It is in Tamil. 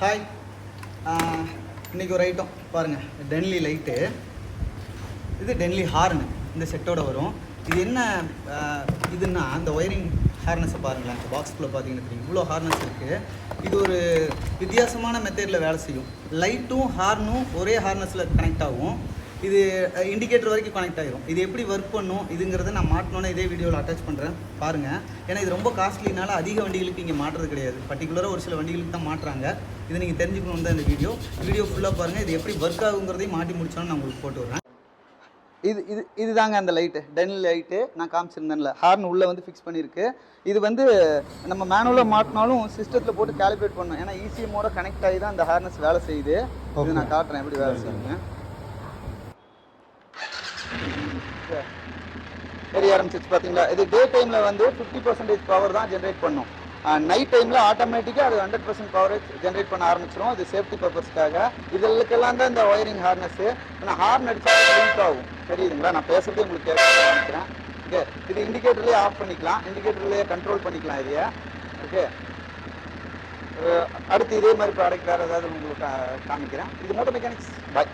ஹாய், இன்றைக்கி ஒரு ஐட்டம் பாருங்கள். டென்லி லைட்டு, இது டென்லி ஹார்னு இந்த செட்டோட வரும். இது என்ன இதுன்னா, அந்த ஒயரிங் ஹார்னஸை பாருங்களேன். அந்த பாக்ஸ்குள்ளே பார்த்தீங்கன்னா தெரியும், இவ்வளோ ஹார்னஸ் இருக்குது. இது ஒரு வித்தியாசமான மெத்தடில் வேலை செய்யும். லைட்டும் ஹார்னும் ஒரே ஹார்னஸில் கனெக்ட் ஆகும். இது இண்டிகேட்டர் வரைக்கும் கனெக்ட் ஆகிரும். இது எப்படி ஒர்க் பண்ணும் இதுங்கிறத நான் மாட்டினோன்னே இதே வீடியோவில் அட்டாச் பண்ணுறேன் பாருங்கள். ஏன்னா இது ரொம்ப காஸ்ட்லினால அதிக வண்டிகளுக்கு இங்கே மாட்டுறது கிடையாது. பர்டிகுலராக ஒரு சில வண்டிகளுக்கு தான் மாட்டுறாங்க. இது நீங்கள் தெரிஞ்சுக்கணும் தான் இந்த வீடியோ ஃபுல்லாக பாருங்கள். இது எப்படி ஒர்க் ஆகுங்கிறதையும் மாட்டி முடிச்சோன்னு நான் உங்களுக்கு போட்டு விட்றேன். இதுதாங்க அந்த லைட்டு, டென்லி லைட்டு நான் காமிச்சிருந்தேன்ல. ஹார்ன் உள்ளே வந்து ஃபிக்ஸ் பண்ணியிருக்கு. இது வந்து நம்ம மேனுவலாக மாட்டினாலும் சிஸ்டத்தில் போட்டு கேலிப்ரேட் பண்ணணும். ஏன்னா ECMோட கனெக்ட் ஆகி தான் அந்த ஹார்னஸ் வேலை செய்யுது. இது நான் காட்டுறேன் எப்படி வேலை செய்யுங்க. தெரிய ஆரம்பிச்சிச்சு பார்த்தீங்களா? இது டே டைமில் வந்து 50% பவர் தான் ஜென்ரேட் பண்ணும். நைட் டைமில் ஆட்டோமேட்டிக்காக அது 100% பவரேஜ் ஜென்ரேட் பண்ண ஆரம்பிச்சிடும். இது சேஃப்டி பர்பஸ்க்காக. இதெல்லாம் தான் இந்த ஒயரிங் ஹார்னஸ்ஸு. நான் ஹார்ன் அடிச்சா லிங்க் ஆகும், தெரியுதுங்களா? நான் பேசுகிறதே உங்களுக்கு கேட்க ஆரம்பிக்கிறேன். ஓகே, இது இண்டிகேட்டர்லேயே ஆஃப் பண்ணிக்கலாம், இண்டிகேட்டர்லேயே கண்ட்ரோல் பண்ணிக்கலாம் இதையே. ஓகே, அடுத்து இதே மாதிரி ப்ராடக்ட் வேறு ஏதாவது உங்களுக்கு காமிக்கிறேன். இது மோட்டோ மெக்கானிக்ஸ். பாய்.